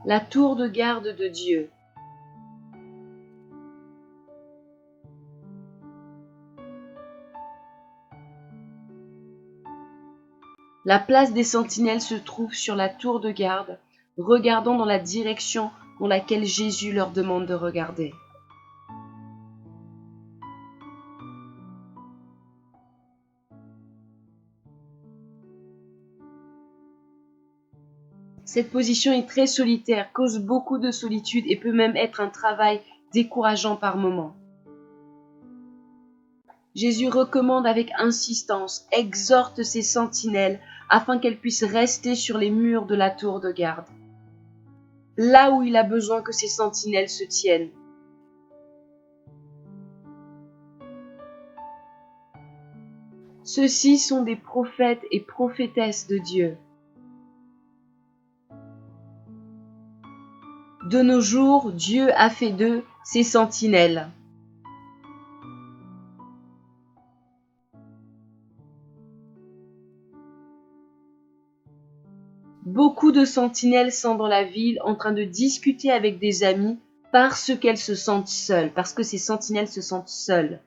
la tour de garde de Dieu. La place des sentinelles se trouve sur la tour de garde, regardant dans la direction dans laquelle Jésus leur demande de regarder. Cette position est très solitaire, cause beaucoup de solitude et peut même être un travail décourageant par moments. Jésus recommande avec insistance, exhorte ses sentinelles afin qu'elles puissent rester sur les murs de la tour de garde, là où il a besoin que ces sentinelles se tiennent. Ceux-ci sont des prophètes et prophétesses de Dieu. De nos jours, Dieu a fait d'eux ses sentinelles. Beaucoup de sentinelles sont dans la ville en train de discuter avec des amis parce qu'elles se sentent seules, parce que ces sentinelles se sentent seules.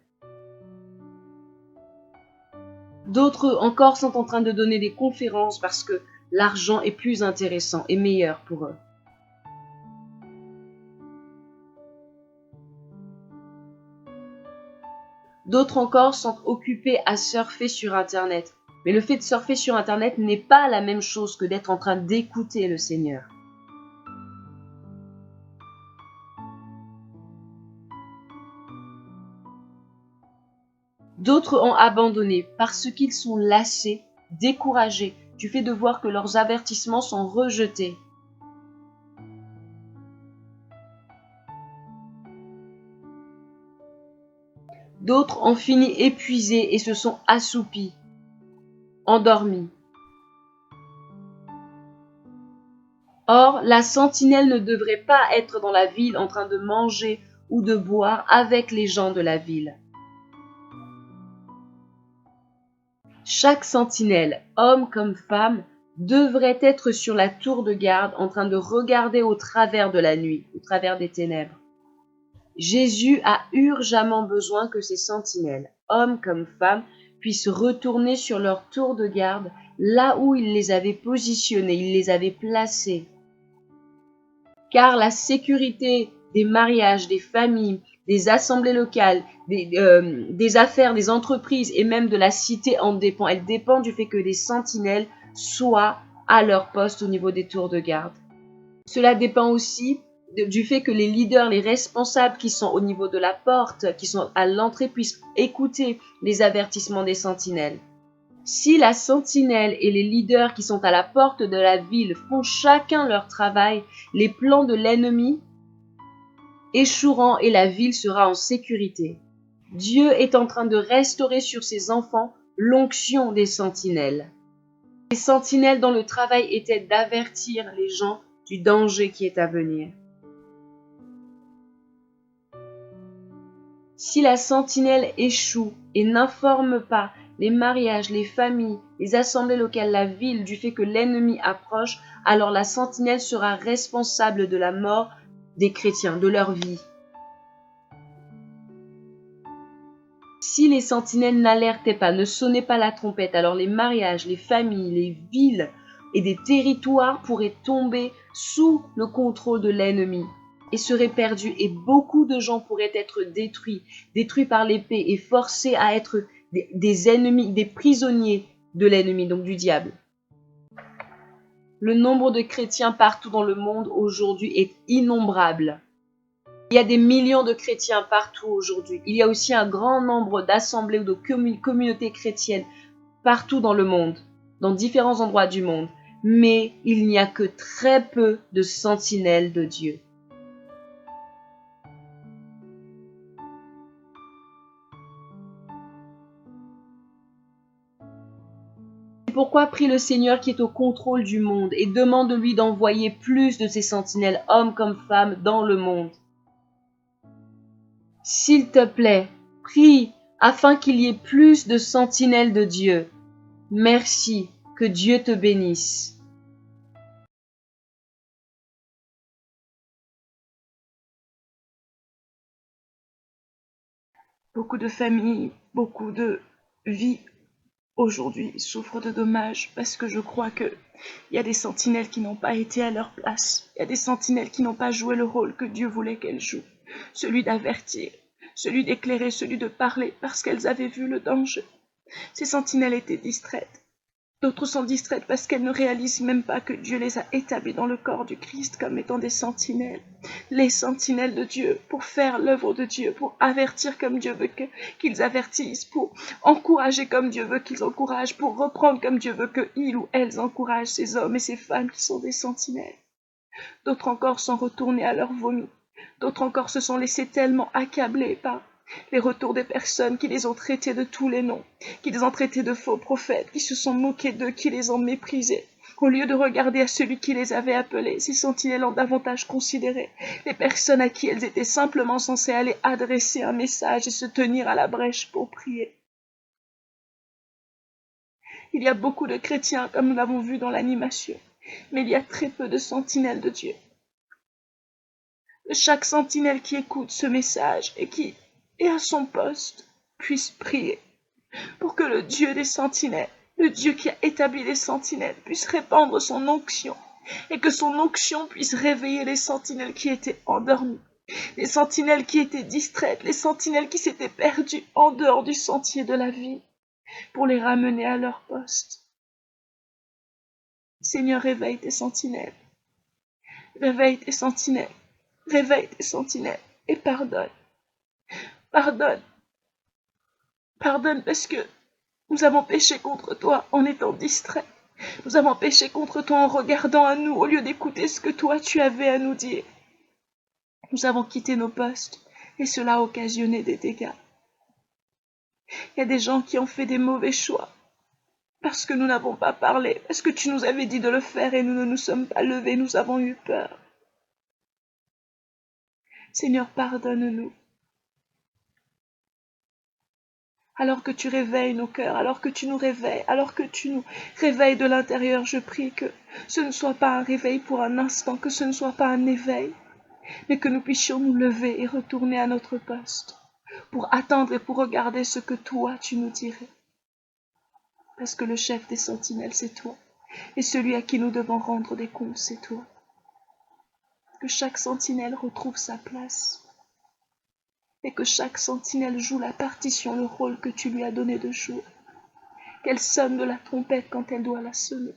D'autres encore sont en train de donner des conférences parce que l'argent est plus intéressant et meilleur pour eux. D'autres encore sont occupés à surfer sur Internet. Mais le fait de surfer sur Internet n'est pas la même chose que d'être en train d'écouter le Seigneur. D'autres ont abandonné parce qu'ils sont lassés, découragés, du fait de voir que leurs avertissements sont rejetés. D'autres ont fini épuisés et se sont assoupis, endormis. Or, la sentinelle ne devrait pas être dans la ville en train de manger ou de boire avec les gens de la ville. Chaque sentinelle, homme comme femme, devrait être sur la tour de garde en train de regarder au travers de la nuit, au travers des ténèbres. Jésus a urgemment besoin que ces sentinelles, hommes comme femmes, puissent retourner sur leur tour de garde là où il les avait positionnés, il les avait placés. Car la sécurité des mariages, des familles, des assemblées locales, des affaires, des entreprises et même de la cité en dépend. Elle dépend du fait que des sentinelles soient à leur poste au niveau des tours de garde. Cela dépend aussi du fait que les leaders, les responsables qui sont au niveau de la porte, qui sont à l'entrée, puissent écouter les avertissements des sentinelles. Si la sentinelle et les leaders qui sont à la porte de la ville font chacun leur travail, les plans de l'ennemi échoueront et la ville sera en sécurité. Dieu est en train de restaurer sur ses enfants l'onction des sentinelles. Les sentinelles dont le travail était d'avertir les gens du danger qui est à venir. Si la sentinelle échoue et n'informe pas les mariages, les familles, les assemblées locales, la ville du fait que l'ennemi approche, alors la sentinelle sera responsable de la mort des chrétiens, de leur vie. Si les sentinelles n'alertaient pas, ne sonnaient pas la trompette, alors les mariages, les familles, les villes et des territoires pourraient tomber sous le contrôle de l'ennemi et seraient perdus, et beaucoup de gens pourraient être détruits par l'épée et forcés à être des ennemis, des prisonniers de l'ennemi, donc du diable. Le nombre de chrétiens partout dans le monde aujourd'hui est innombrable. Il y a des millions de chrétiens partout aujourd'hui. Il y a aussi un grand nombre d'assemblées ou de communautés chrétiennes partout dans le monde, dans différents endroits du monde. Mais il n'y a que très peu de sentinelles de Dieu. C'est pourquoi prie le Seigneur qui est au contrôle du monde et demande-lui d'envoyer plus de ses sentinelles, hommes comme femmes, dans le monde. S'il te plaît, prie afin qu'il y ait plus de sentinelles de Dieu. Merci, que Dieu te bénisse. Beaucoup de familles, beaucoup de vies aujourd'hui souffrent de dommages parce que je crois qu'il y a des sentinelles qui n'ont pas été à leur place. Il y a des sentinelles qui n'ont pas joué le rôle que Dieu voulait qu'elles jouent. Celui d'avertir, celui d'éclairer, celui de parler parce qu'elles avaient vu le danger. Ces sentinelles étaient distraites. D'autres sont distraites parce qu'elles ne réalisent même pas que Dieu les a établies dans le corps du Christ comme étant des sentinelles. Les sentinelles de Dieu pour faire l'œuvre de Dieu, pour avertir comme Dieu veut qu'ils avertissent, pour encourager comme Dieu veut qu'ils encouragent, pour reprendre comme Dieu veut qu'ils ou elles encouragent ces hommes et ces femmes qui sont des sentinelles. D'autres encore sont retournés à leur vomi. D'autres encore se sont laissés tellement accabler par les retours des personnes qui les ont traités de tous les noms, qui les ont traités de faux prophètes, qui se sont moqués d'eux, qui les ont méprisés. Au lieu de regarder à celui qui les avait appelés, ces sentinelles ont davantage considéré les personnes à qui elles étaient simplement censées aller adresser un message et se tenir à la brèche pour prier. Il y a beaucoup de chrétiens, comme nous l'avons vu dans l'animation, mais il y a très peu de sentinelles de Dieu. Chaque sentinelle qui écoute ce message et qui est à son poste puisse prier pour que le Dieu des sentinelles, le Dieu qui a établi les sentinelles, puisse répandre son onction et que son onction puisse réveiller les sentinelles qui étaient endormies, les sentinelles qui étaient distraites, les sentinelles qui s'étaient perdues en dehors du sentier de la vie, pour les ramener à leur poste. Seigneur, réveille tes sentinelles, réveille tes sentinelles, réveille tes sentinelles et pardonne. Pardonne, pardonne parce que nous avons péché contre toi en étant distraits. Nous avons péché contre toi en regardant à nous au lieu d'écouter ce que toi tu avais à nous dire. Nous avons quitté nos postes et cela a occasionné des dégâts. Il y a des gens qui ont fait des mauvais choix parce que nous n'avons pas parlé, parce que tu nous avais dit de le faire et nous ne nous sommes pas levés, nous avons eu peur. Seigneur, pardonne-nous. Alors que tu réveilles nos cœurs, alors que tu nous réveilles, alors que tu nous réveilles de l'intérieur, je prie que ce ne soit pas un réveil pour un instant, que ce ne soit pas un éveil, mais que nous puissions nous lever et retourner à notre poste, pour attendre et pour regarder ce que toi tu nous dirais. Parce que le chef des sentinelles, c'est toi, et celui à qui nous devons rendre des comptes, c'est toi. Que chaque sentinelle retrouve sa place, et que chaque sentinelle joue la partition, le rôle que tu lui as donné de jouer. Qu'elle sonne de la trompette quand elle doit la sonner,